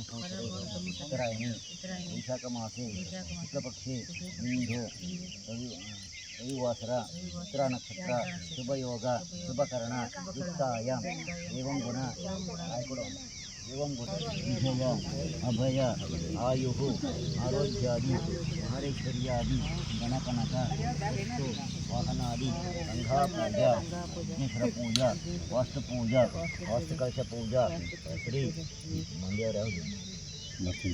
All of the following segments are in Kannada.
उत्तरायणे वैशाखमासे शुक्लपक्षे इंधो रविवासर उत्तरानक्षत्र शुभयोग शुभकरण युक्तायाम एवं गुण एवं विजय अभय आयु आरोग्यादि महारेश्वर्यादि गणकनक वस्तु वाहनादि गंगा पूजा विघ्नेश्वर पूजा वास्तु पूजा वास्तुकलश पूजा श्री मंदिर लक्ष्मी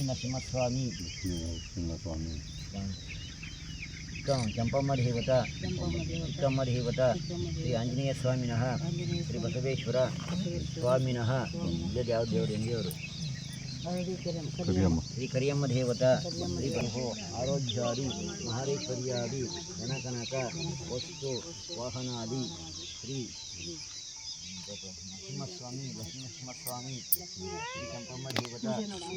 नरसिंहस्वामी चंपम्मदेवता चिक्कम्मदेवता श्री आंजनेय स्वामिनः श्री बसवेश्वर स्वामिनः ಯಾವ ದೇವರು ಎಂದಿಯವರು श्री करियम्म देवता श्री बहो आरोग्यादि महारेश्वर्यादि गणकनक वस्तु वाहनादि श्री नरसिंहस्वामी लक्ष्मीनरसिंहस्वामी श्री चंपम्म देवता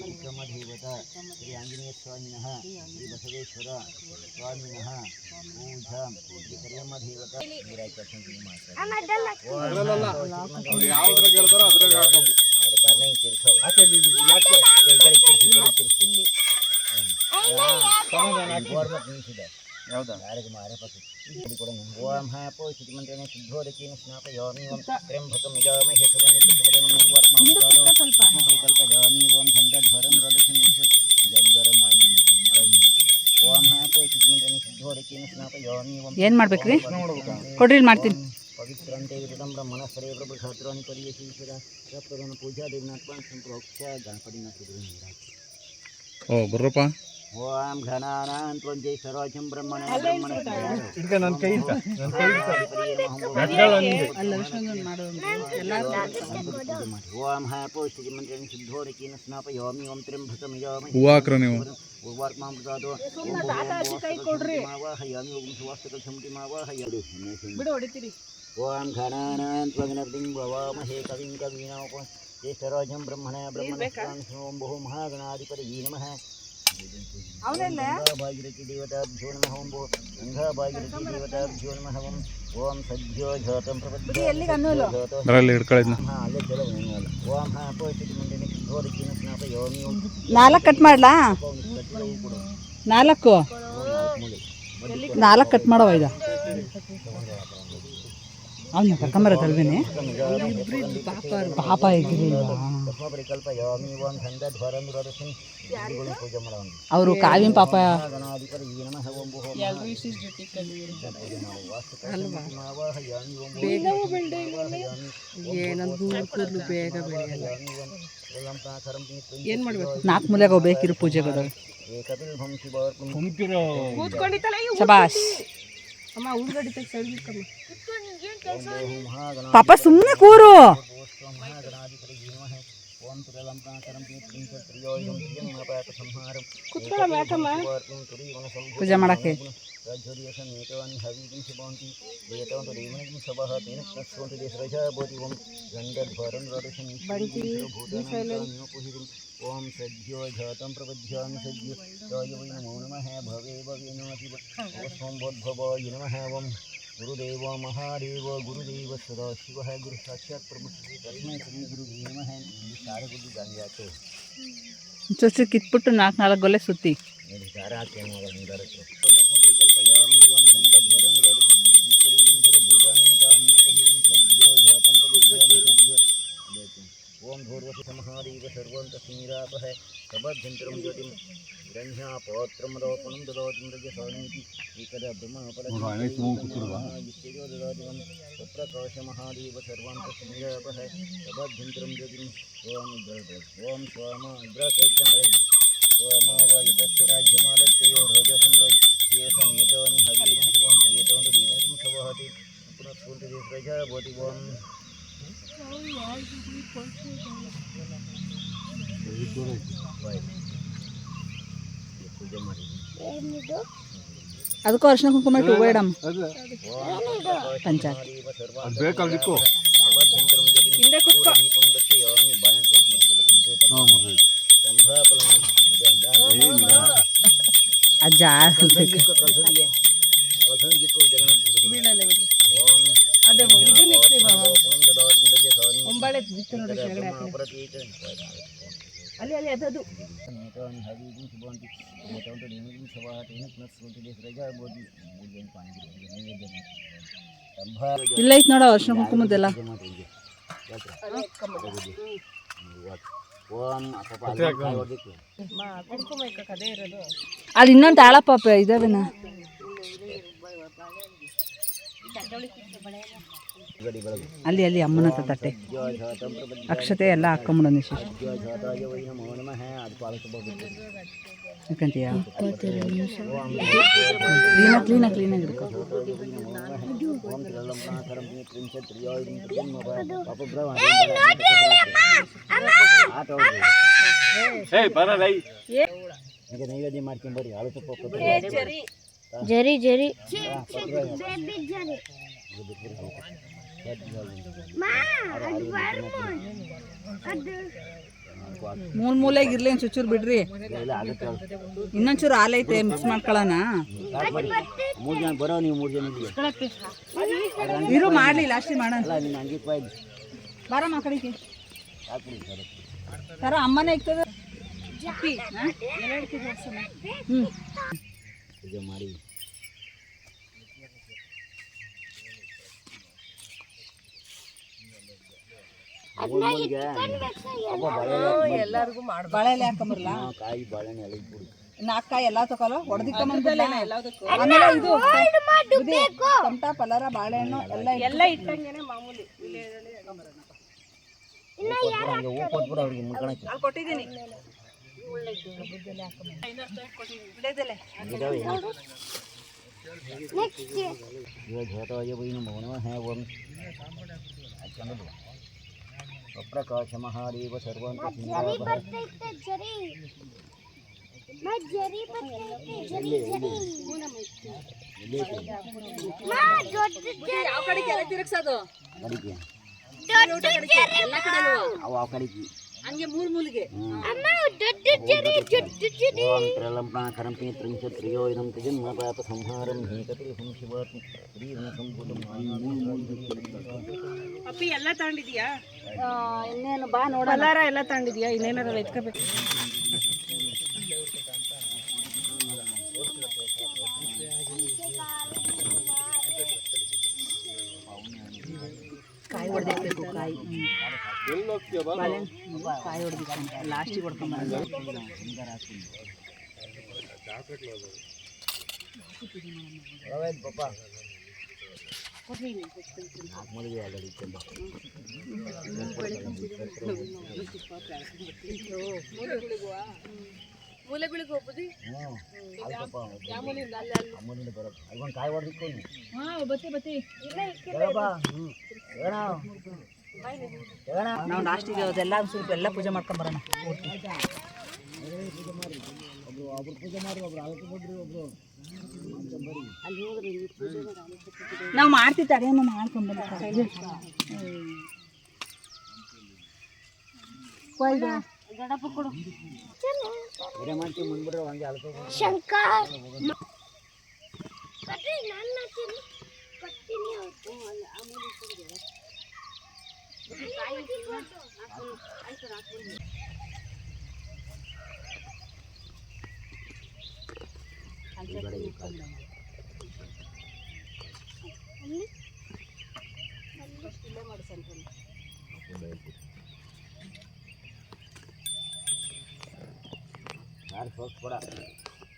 चिक्कम्म देवता श्री आंजनेय स्वामिनः श्री बसवेश्वर स्वामिनः पूजा श्री करियम्म देवता ओम हापो चितिमंत्रेण शुद्धोदकेन स्नापयामि ओम त्र्यंबकं यजामहे सुगन्धिं पुष्टिवर्धनम् परिकल्पयामि ओम गन्धध्वरं रदशनीश्वर गन्धरमयं ओम हापो चितिमंत्रेण शुद्धोदकेन स्नापयामि ओम ಏನು ಮಾಡಬೇಕ್ರಿ ಕೊಡ್ರಿ ಇಲ್ಲಿ ಮಾಡ್ತೀನಿ पवित्रंते विदं ब्रह्मणस्परे प्रभुक्षात्राणि परियशीश्वर सप्तगण पूजा देवनाथपान संप्रोक्ष गणपतिना सुदृढ ओ गुरुप्पा ओम घनानां त्वं सर्वजं ब्रह्मणे ब्रह्मणस्परे इडಕ ನನ್ನ ಕೈ ಇಡ್ಕ ओम हापो श्रीमंत्रेण शुद्धोदकेन स्नापयामि ओम त्र्यंबकं यजामहे ಹೂವು ಹಾಕ್ರ ನೀವು उर्वार्कमां प्रसादो ओम ताता कೈ ಕೊಡ್ರಿ ಮಾವಾಹಯಾಮि ओम सुवास्तकं मावाहयामि ಬಿಡು ಹೊಡಿತೀರಿ ओम घनानां त्वं गणपतिं भवामहे कविं कवीनां ज्येष्ठराजं ब्रह्मणे ब्रह्मणस्परे ओम बहु महागणाधिपतये नमः भागीरथी देवताभ्यो नमः ओम गंगा भागीरथी देवताभ्यो नमः ओम सद्यो जातं ಬರಲ್ಲ ಹಿಡ್ಕೊಳ್ಳಿ ओम हापो चितिमंत्रेण शुद्धोदकेन स्नापयामि ओम 4 ಕಟ್ ಮಾಡ್ಲಾ 4 ಕಟ್ ಮಾಡವ ಇದು ಅವನ್ನ ಕರ್ಕೊಂಬರತ್ತಲ್ವೇನೆ ಪಾಪ ಇದ್ರಿಲ್ಲ ಅವರು ಕಾವಿನ ಪಾಪ ಏನು ಮಾಡಬೇಕು 4 ಮೂಲೆಗೆ ಬೇಕಿರೋ ಪೂಜೆಗಳು ಶಬಾಷ್ ಅಮ್ಮ ಉಳ್ಳಗಡ್ಡಿ ತೆಗೆ ಸೈಡ್ ಬಿಟ್ಕಮ್ಮ ಪಾಪ ಸುಮ್ಮನೆ ಕೂರು ಕುತ್ಕೊಳ್ಳಮ್ಮ ಯಾಕಮ್ಮ ಪೂಜೆ ಮಾಡಕ್ಕೆ ओम सद्यो जातं प्रपद्यामि सद्यो राय वै नमो नमः भवे भवे नमः ओम बोधभवाय नमः ओम गुरुदेव महादेव गुरुदेव सदाशिवः गुरु साक्षात् प्रभु तस्मै श्री गुरुवे नमः सारे गुरु जान जाते ಚುಚ್ಚು ಕಿತ್ಬಿಟ್ಟು 4 ಗೊಲೆ ಸುತ್ತಿ सारा आके मगर निदार तो ब्रह्म परिकल्पयामि ओम गन्धध्वरं रदशं परिविंशर भूतानं तान्यपहिरं सद्यो जातं प्रपद्यामि सद्यो ओम भूर्वसि समहादेव सर्वं तस्मीरापः सबद्धन्तरं ज्योतिं हिरण्यापात्रं रोपणं ददाति मृगसानीति एकदा ब्रह्मफलस्तेजो ददाति तत्प्रकाशमहादेव सर्वं तस्मीरापः सबद्धन्तरं ज्योतिं ओम स्वाम स्वाम वायुतस्य राज्यमादत्तयो रजसंरज्येषनीतोनि हवीं शिवं प्रियतों देवं सवहति पुनः स्फूर्ति प्रजा भवति ओम ಅದಕ್ಕೂ ಅರ್ಶಿನ ಕುಂಕುಮ ಇಟ್ಟು ಬೇಡಮ್ಮ ಪಂಚಾಯತ್ ಬೇಕಾಗಿತ್ತು ಹಿಂದೆ ಕುತ್ಕೋ ಅಜ್ಜ ಬೀಳಲ್ಲ ಬಿಡ್ರಿ ಅದೇ ಇದು ನೆಕ್ಸ್ಟ್ ಒಂಬಾಳೆ ಬಿತ್ತು ನೋಡಿ ಕೆಳಗಡೆ ಹಾಕಿ. ಅಲ್ಲಿ ಅಲ್ಲಿ ಅದದು ಇಲ್ಲ ಐತ್ ನೋಡ ಅರ್ಶಿನ ಕುಂಕುಮದ್ದೆಲ್ಲ. ಅದೇ ಇರೋದು. ಅಲ್ಲಿ ಇನ್ನೊಂದು ತಾಳಪ್ಪ ಇದಾವೆನಾ ಅಲ್ಲಿ ಅಲ್ಲಿ ಅಮ್ಮನ ಹತ್ರ ತಟ್ಟೆ ಅಕ್ಷತೆ ಎಲ್ಲ ಹಾಕೊಂಬಿಡೋಣ ಯಾಕಂತೀಯ ಕ್ಲೀನಾಗಿ ಹಿಡ್ಕೊ. ನೈವೇದ್ಯ ಮಾಡ್ಕೊಂಬರ್ರಿ ಆಳು ತುಪ್ಪ ಜರಿ ಜರಿ ಮೂಲೆಗೆ ಇರ್ಲಿ ಒಂದು ಚೂರು ಬಿಡ್ರಿ. ಇನ್ನೊಂಚೂರು ಹಾಲೈತೆ ಮಿಕ್ಸ್ ಮಾಡ್ಕೊಳ್ಳೋಣ. 3 ಜನ ಬರೋ ನೀವು 3 ಜನ ಇರು ಮಾಡಲಿ ಲಾಸ್ಟಿಗೆ ಮಾಡೋಣ. ನೀನು ಹಂಗೆ ಕೊಯ್ದು ಬಾರಮ್ಮ ಕಡೆಗೆ ಸರ ಅಮ್ಮನೇ ಇರ್ತದೆ. ಪೂಜೆ ಮಾಡಿ ಎಲ್ಲರಿಗೂ ಮಾಡಿ ಬಾಳೆಲೆ ಹಾಕೊಂಬರ್ಲ ಕಾಯಿ ಬಾಳೆಹಣ್ಣು ಎಲ್ಲ ಇಟ್ಬಿಡಿ. 4 ಕಾಯಿ ಎಲ್ಲ ತಗೊಳ್ಳೋ ಹೊಡೆದಿಕ್ಕೊಂಬಂದಿಲ್ಲ. ಆಮೇಲೆ ಇದು ಟಮಟ ಪಲಾರ ಬಾಳೆಹಣ್ಣು ಎಲ್ಲ ಇಟ್ಟಂಗೆನೆ ಮಾಮೂಲಿ ಹೂ ಕೊಟ್ಬಿಡು ಅವ್ರಿಗೆ ಮುಳ್ಕಣಕ್ಕೆ. ಕೊಟ್ಟಿದ್ದೀನಿ. ಪ್ರಕಾಶ ಮಹಾದೇವ ಸರ್ವಂತ ಯಾವ ಕಡೆಗೆ ಎಲ್ಲ ತಿರುಗ್ಸೋದು ಅವು ಆ ಕಡೆಗೆ ಹಂಗೆ ಮೂಲಿಗೆ ಕರಂಪಿ ತ್ರಿಂಶತ್ರಿಯೋದಂ ತ್ರಿಜನ್ಮಪಾಪ ಸಂಹಾರಂ ಹೇಕತಿ ಸಂಶಿವಾತ್ಮ ಅಪ್ಪಿ ಎಲ್ಲ ತಗೊಂಡಿದ್ಯಾ? ಇನ್ನೇನು ಬಾ ನೋಡ. ಪಲಾರ ಎಲ್ಲ ತಗೊಂಡಿದ್ಯಾ? ಇನ್ನೇನಾರ ಎತ್ಕೋಬೇಕು. ಕಾಯಿ ಹೊಡೆದಿರ್ಬೇಕು. ಕಾಯಿ ಕಾಯಿ ಹೊಡೆದಿಕ್ಕಂತ ಲಾಸ್ಟಿಗೆ ಹೊಡ್ಕೊಂಬಂದು ಪಾಪ ಮದುವೆ ಆಗಲಿ ಮೂಲೆಗಳಿಗೆ ಹೋಗ್ಬೋದು. ಅಮ್ಮನಿಂದ ಬರೋದು ಅದೊಂದು ಕಾಯಿ ಹೊಡೆದಿಕ್ಕೊಂಡು ನಾವು ಲಾಸ್ಟಿಗೆ ಅದೆಲ್ಲ ಸ್ವಲ್ಪ ಎಲ್ಲ ಪೂಜೆ ಮಾಡ್ಕೊಂಬರೋಣ. ಒಬ್ರು ಪೂಜೆ ಮಾಡಿ ಒಬ್ರು ಆಲಕ್ಕೆ ಬಂದ್ರಿ ಒಬ್ರು ನಾವು ಮಾಡ್ತೀವಿ ತಡೆಯಮ್ಮ ಮಾಡ್ಕೊಂಬರ ಮಾಡ್ತೀವಿ ಮುಂದ್ಬಿಡ್ರೆ ಹಂಗೆ ಆಲಕ್ಕೆ ಶಂಕರ್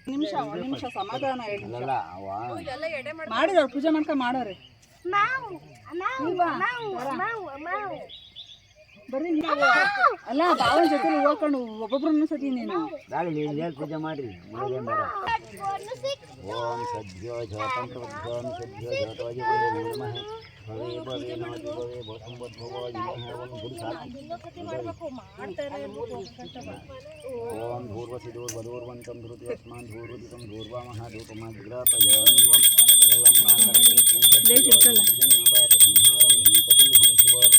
ನಿಮಿಷ ಸಮಾಧಾನ ಅಲ್ಲ ಅವ ಮಾಡಿದವ್ರು ಪೂಜೆ ಮಾಡ್ಕೊಂಡು ಮಾಡೋರೆ ಬರ್ರಿ. ಅಲ್ಲ ಬಾವನ ಜೊತೆ ಹೋಗ್ಕೊಂಡು ಒಬ್ಬೊಬ್ರು ಸತಿ ನೀನು ಪೂಜೆ ಮಾಡ್ರಿ ಓಂ ಸದ್ಯೋ ಜಾತಂ ಪ್ರಬುದ್ಧಂ ಸದ್ಯೋ ಜಾತವಾಜಿ ನಮಃ ಭವೇ ಭವೇ ನಮತಿ ಭವೇ ಭವಸಂಬದ್ಭವಾಜಿ ಓಂ ಗುರು ಸಾಕ್ಷಿ ಓಂ ಭೂರ್ವಸಿದೋರ್ವಧೋರ್ವಂತಂ ಧೃತಿಯಸ್ಮಾನ್ ಧೂರ್ವದಿತಂ ಧೂರ್ವಾಮಹಾಧೂಪಮಾಗ್ರಾಪಯಾಮಿ ಓಂ ಶ್ರೀಲಂಕಾಕರಂ ಸಂಹಾರಂ ಹೇಕತಿಲ್ಹಂ ಶಿವಾರ್ಥ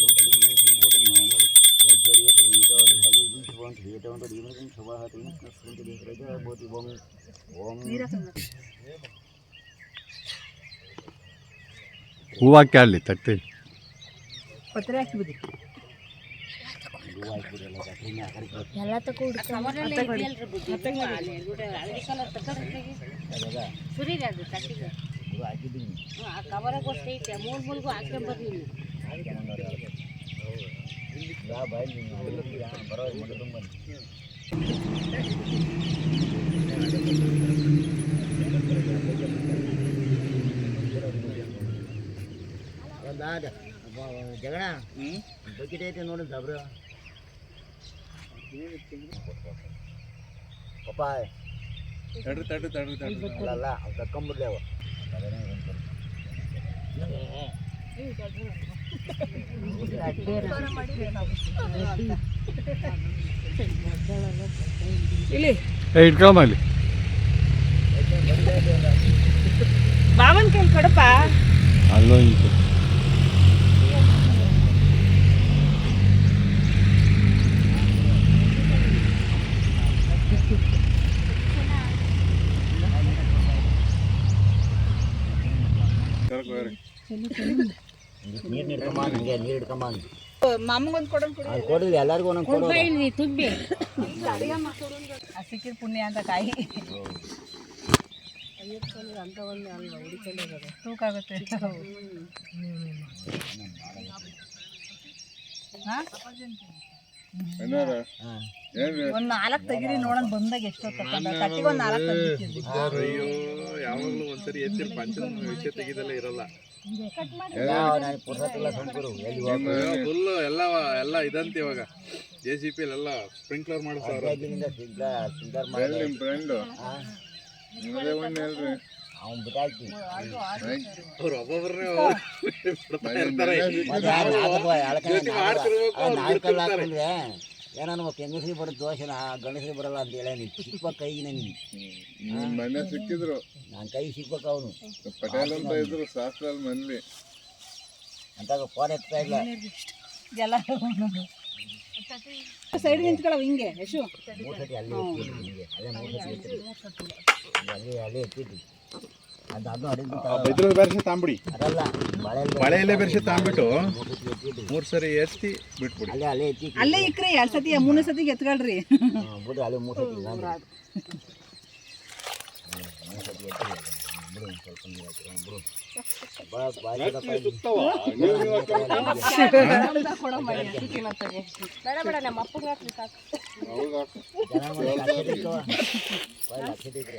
ಸಂಭೂತಂ ಜ್ಞಾನಂ ರಾಜ್ಯರ್ಯ ಸಂಹಿತಾನಿ ಹರಿಂ ಶಿವಾಂತ ಹೇತವಂತ ದೀನಕಂ ಶವಾಹತಿಂ ಸ್ಮೃತಿ ದೇಹರಜ ಭೂತಿ ಓಂ ಓಂ ಹೂವಾಕ್ಯ ಅಲ್ಲಿ ತಟ್ಟೆ ಪತ್ರೆ ಹಾಕಿ ಬುದ್ಧಿ ಎಲ್ಲ ತಗೋ ಜಗಣ ಬಕೆಟ್ ಐತೆ ನೋಡಿ ದಬ್ರ ಪಪ್ಪಾಯ ಅಲ್ಲ ಅವು ತಕ್ಕೊಂಬಿಡ್ಲಿ ಅವ ಇಲ್ಲಿ ಇಟ್ಕೊಳಮ್ಮ ಇಲ್ಲಿ ಬಾವನ್ ಕೈಲಿ ಕೊಡಪ್ಪ ಅಲ್ಲೋ ಈಗ ನೀರು ಹಿಡ್ಕೊಂಬ ಹಂಗೆ ನೀರು ಹಿಡ್ಕೊಂಬ ಮಾಮಗೊಂದು ಕೊಡೋಣ ಕೊಡಿ ಅದು ಕೊಡಿದ್ವಿ ಎಲ್ಲರಿಗೂ ಒಂದೊಂದು ಕೊಡೋದು ತುಂಬಿ ಸಿಕ್ಕಿದ ಪುಣ್ಯ ಅಂತ ಕಾಯಿ ತೂಕ ಆಗುತ್ತೆ ಒಂದ್ 4 ತೆಗಿರಿ ನೋಡೋಣ ಬಂದಾಗ ಎಷ್ಟೊತ್ತ ತಟ್ಟಿಗೆ ಒಂದ್ 4 ತೆಗಿತೀವಿ ಯಾವಾಗಲೂ ಒಂದ್ಸರಿ ಎತ್ತಿರ ಪಂಚದ ವಿಷಯ ತೆಗಿದಲ್ಲೇ ಇರಲ್ಲ ಫುಲ್ ಎಲ್ಲ ಇದಂತೆ ಇವಾಗ JCP ಎಲ್ಲ ಸ್ಪ್ರಿಂಕ್ಲರ್ ಮಾಡಿಸ್ತಾರ ನಿಮ್ಮ ಫ್ರೆಂಡ್ ಅವ್ನು ಬಿಟ್ಟಾಕಿ ಅವ್ರು ಒಬ್ಬೊಬ್ಬರನ್ನೇ ನಾಲ್ಕಲ್ಲ ಹಾಕೊಂಡ್ರೆ ಏನೋ ಹೆಂಗಸ್ರಿ ಬರೋದು ದೋಷನ ಗಂಡಸ್ರಿ ಬರಲ್ಲ ಅಂತ ಹೇಳ ನೀನು ಸಿಕ್ಬೇಕು ಕೈಗಿನ ನೀನು ಮನೆ ಸಿಕ್ಕಿದ್ರು ನನ್ನ ಕೈ ಸಿಕ್ಬೇಕು ಅವನು ಪಟೇಲ್ ಅಂತ ಇದ್ರು ಶಾಸ್ತ್ರ ಮನ್ಲಿ ಅಂತ ಫೋನ್ ಎತ್ತಾ ಇಲ್ಲ ಎಲ್ಲ ಸೈಡ್ ನಿಂತ್ಕೊಳ್ಳೋ ಹಿಂಗೆ ಯಶು 3 ಸತಿ ಅಲ್ಲೇ ಎತ್ತಿದ್ರು ನಿಮಗೆ ಅದೇ 3 ಸತಿ ಎತ್ತಿದ್ರು ಅಲ್ಲೇ ಎತ್ತಿದ್ರು ಅದು ಬೈದ್ರ ಬೆರೆಸಿ ತಾಂಬಿಡಿ ಅದಲ್ಲ ಬಳೆ ಎಲೆ ಬೆರೆಸಿ ತಾಂಬಿಟ್ಟು 3 ಸರಿ ಎತ್ತಿ ಬಿಟ್ಬಿಡಿ ಅಲ್ಲೇ ಅಲ್ಲೇ ಎತ್ತಿ ಅಲ್ಲೇ ಇಕ್ರಿ 2 ಸತಿ 3 ಸತಿಗೆ ಎತ್ಕೊಳ್ರಿ ಬಿಡು ಅಲ್ಲೇ 3 ಸತಿ ಇಲ್ಲ 3 ಸತಿ ಎತ್ತಿ ಬಿಡು ಸ್ವಲ್ಪ ನೀರು ಹಾಕಿ ಬಿಡು ಬೇಡ ನಮ್ಮ ಅಪ್ಪಗೆ ಹಾಕ್ಲಿ ಸಾಕು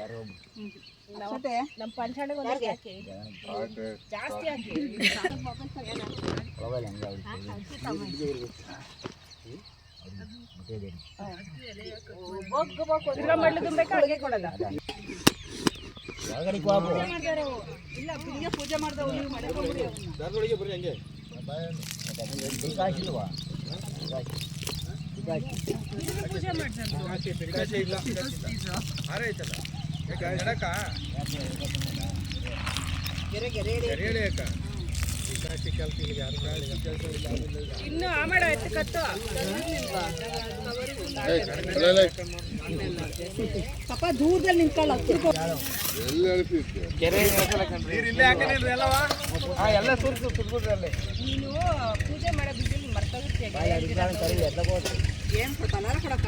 ಯಾರೋ ನಮ್ಮ ಪಂಚಾಣಿಗೆ ಹಾಕಿ ಜಾಸ್ತಿ ಹಾಕಿ ಅಡುಗೆ ಕೊಡಲ್ಲ ಇಲ್ಲ ಪೂಜೆ ಮಾಡ್ದವು ನೀವು ಮಾಡ್ಕೊಂಡ್ಬಿಡಿ ಪೂಜೆ ಇನ್ನು ಆಮಾಡ ಎತ್ತು ಕತ್ತು ಪಾಪ ದೂರದಲ್ಲಿ ನಿಂತ್ಕೊಳ್ಳ ನೀನು ಪೂಜೆ ಮಾಡೋ ಬಿದ್ದಲ್ಲಿ ಮರ್ತೋಗುತ್ತೆ ಏನ್ ಕೊಡ್ತಾನ ಕೊಡಕ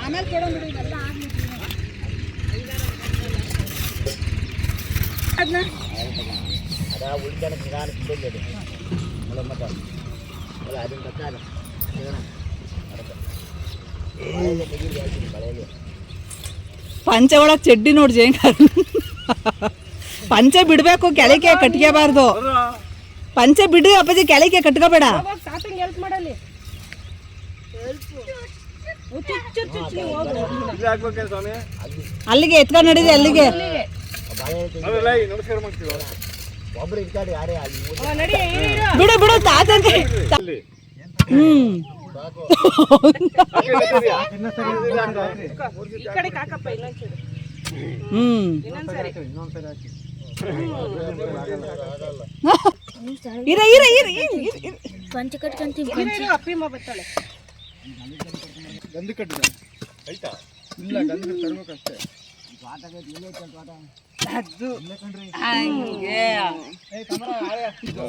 ಆಮೇಲೆ ಕೊಡೋಣ ಇದೆಲ್ಲ ಆಗ್ಲಿಕ್ಕೆ ಅದ ಉಳಿದ ನಿಧಾನಕ್ಕೆ ಬಂದಿದೆ ಮತ್ತ ಅಲ್ಲ ಅದನ್ನ ಕತ್ತಾಲ ಪಂಚೆ ಒಳಗೆ ಚಡ್ಡಿ ನೋಡಿ ಜೇಂಗಾರ ಪಂಚೆ ಬಿಡಬೇಕು ಕೆಳಗೆ ಕಟ್ಕೋಬಾರ್ದು ಪಂಚೆ ಬಿಡ್ರಿ ಅಪ್ಪಾಜಿ ಕೆಳಗೆ ಕಟ್ಕೋಬೇಡ ಅಲ್ಲಿಗೆ ಎತ್ಕೊಂಡು ನಡೀರಿ ಅಲ್ಲಿಗೆ ಒಬ್ರು ಇಟ್ಕಾಡಿ ಯಾರೇ ಬಿಡು ಬಿಡು ತಾತಂಗೆ ಇರ ಇರ ಇರ ಪಂಚ ಕಟ್ಕೊಂತೀವಿ ಗಂಧ ಕಟ್ಟಿದ ಆಯ್ತಾ ಇಲ್ಲ ಗಂಧ ತರ್ಬೇಕಷ್ಟೇ ಅದು ಹಂಗೆ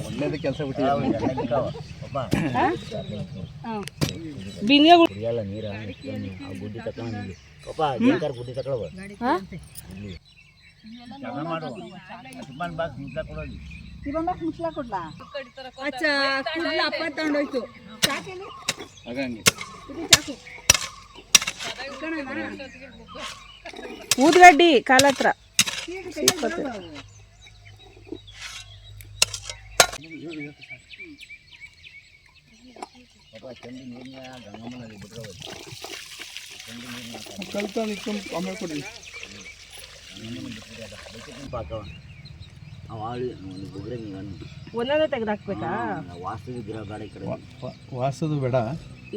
ಒಳ್ಳೇದು ಕೆಲಸ ಬಿಟ್ಟಿದೆ. ಬಿಂದಿಗೆಗಳು ಕುಡಿಯಲ್ಲ ನೀರ ಆ ಗುಡ್ಡಿ ತಕೊಂಡ್ ಪಪ್ಪ ಏನ್ಕಾರ ಗುಡ್ಡಿ ತಕೊಳ್ಳವ ಇವಾಗ ಮುಚ್ಚಲ ಕೊಡ್ಲಾ ಅಚ್ಚ ಕುಡ್ಲ ಅಪ್ಪ ತಗೊಂಡೋಯ್ತು ಚಾಕೇಲಿ ಹಾಗಂಗೆ ಇದು ಚಾಕು ಊದ್ಗಡ್ಡಿ ಕಾಲ ಹತ್ರ ಪಪ್ಪ ಚಂಡಿ ನೀರಿನ ಗಂಗಮ್ಮನಲ್ಲಿ ಬಿಟ್ರೆ ಕಲ್ತ ನಿಂತ್ಕೊಂಡು ಆಮೇಲೆ ಕೊಡಿ. ಅವು ಆಳಿ ಒಂದು ಬುಗ್ರೆ ನೀವು ಒಂದೊಂದೇ ತೆಗೆದು ಹಾಕ್ಬೇಕಾ? ವಾಸ್ತು ವಿಗ್ರಹ ಬೇಡ ಈ ಕಡೆ ವಾಸದು ಬೇಡ.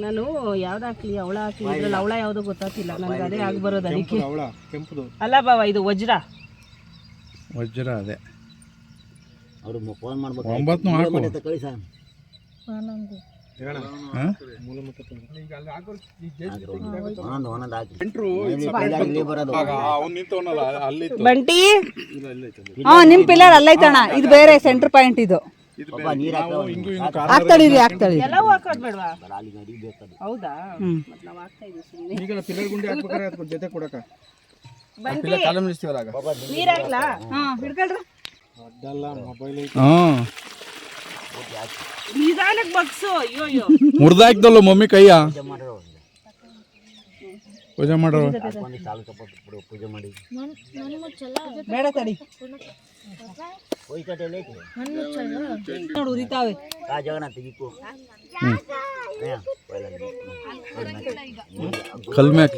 ನಾನು ಯಾವ್ದು ಹಾಕ್ಲಿ, ಅವಳ ಹಾಕ್ಲಿ, ಇದ್ರಲ್ಲಿ ಅವಳ ಯಾವ್ದು ಗೊತ್ತಾಗ್ತಿಲ್ಲ ನನಗೆ, ಅದೇ ಆಗಿ ಬರೋದು ಅದಕ್ಕೆ. ಅವಳ ಕೆಂಪುದು ಅಲ್ಲ ಬಾವ, ಇದು ವಜ್ರ. ವಜ್ರ ಅದೇ. ಅವ್ರು ಫೋನ್ ಮಾಡ್ಬೇಕು 9 ಹಾಕು. ಕಳಿ ಸರ್ ಒಂದೊಂದು ಹಾಕಿ ಬರೋದು ಬಂಟಿ ಹಾ ನಿಮ್ ಪಿಲ್ಲರ್ ಅಲ್ಲೈತಣ್ಣ, ಇದು ಬೇರೆ ಸೆಂಟರ್ ಪಾಯಿಂಟ್ ಇದು. ಪಪ್ಪ ನೀರು ಹಾಕ್ತಾಳಿರಿ ಹಾಕ್ತಾಳಿ. ಎಲ್ಲವೂ ಹಾಕೋದ್ ಬೇಡವಾ? ಅಲ್ಲಿ ಗಡಿ ಬೇಕದು ಹೌದಾ? ಮತ್ತ್ ನಾವ್ ಹಾಕ್ತಾ ಇದೀವಿ ಸುಮ್ಮನೆ. ಈಗ ಪಿಲ್ಲರ್ ಗುಂಡಿ ಹಾಕ್ಬೇಕಾರೆ ಅದಕ್ಕೆ ಜೊತೆ ಕೊಡಕ ಬಂಟಿ ಕಾಲಮ್ ನಿಲ್ಸ್ತೀವಲ್ಲ ಆಗ. ನೀರ್ ಹಾಕ್ಲಾ? ಹಾ ಹಿಡ್ಕೊಳ್ರಿ. ಅಡ್ಡಲ್ಲ ಮೊಬೈಲ್ ಐತಿ. ನಿಧಾನಕ್ಕೆ ಬಗ್ಸು. ಅಯ್ಯೋ ಅಯ್ಯೋ, ಮುರ್ದಾಕ್ದಲ್ಲ ಮಮ್ಮಿ ಕೈಯ ಮಾಡೋರು ಪೂಜೆ ಮಾಡೋ. ಹಾಕೊಂಡು ಸಾಲು ಕಪ್ಪ ಪೂಜೆ ಮಾಡಿ ಬೇಡ ತಡಿ ಹೋಯ್ತಟ್ಟೆ ಐತಿ ನೋಡು ಉರಿತಾವೆ. ಆ ಜಾಗನ ತೆಗಿಕು ಕಲ್ಮ್ಯಾಕ್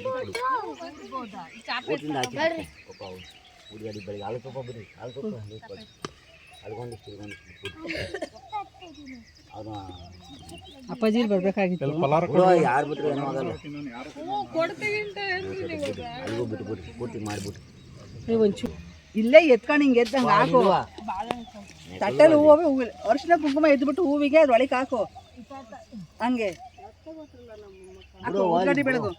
ಊಟಿಂದ ಹಾಕಿ ಪಪ್ಪ ಉಡಿಯಾಡಿ ಬೆಳಿಗ್ಗೆ ಹಾಲು ತುಪ್ಪ ಬಿಡಿ, ಹಾಲು ತುಪ್ಪ ಅದಕ್ಕೊಂದಿಷ್ಟು ಅದು ಅಪ್ಪಾಜಿ ಬರ್ಬೇಕಾಗಿತ್ತು. ಯಾರು ಬಿಟ್ಟರೆ ಏನೋ ಆಗಲ್ಲ, ಅಲ್ಲಿಗೂ ಬಿಟ್ಬಿಟ್ಟು ಪೂರ್ತಿ ಮಾಡಿಬಿಟ್ಟು ಒಂಚೂರು ಇಲ್ಲೇ ಎತ್ಕೊಂಡು ಹಿಂಗೆ ಎದ್ದಂಗೆ ಹಾಕು. ತಟ್ಟೆಲಿ ಹೂವು ಅರಿಶಿನ ಕುಂಕುಮ ಎದ್ಬಿಟ್ಟು ಹೂವಿಗೆ ಅದ್ರೊಳಗೆ ಹಾಕು. ಹಂಗೆ ಹಾಕು, ಉಳ್ಳಾಗಡ್ಡಿ ಬೆಳಗು.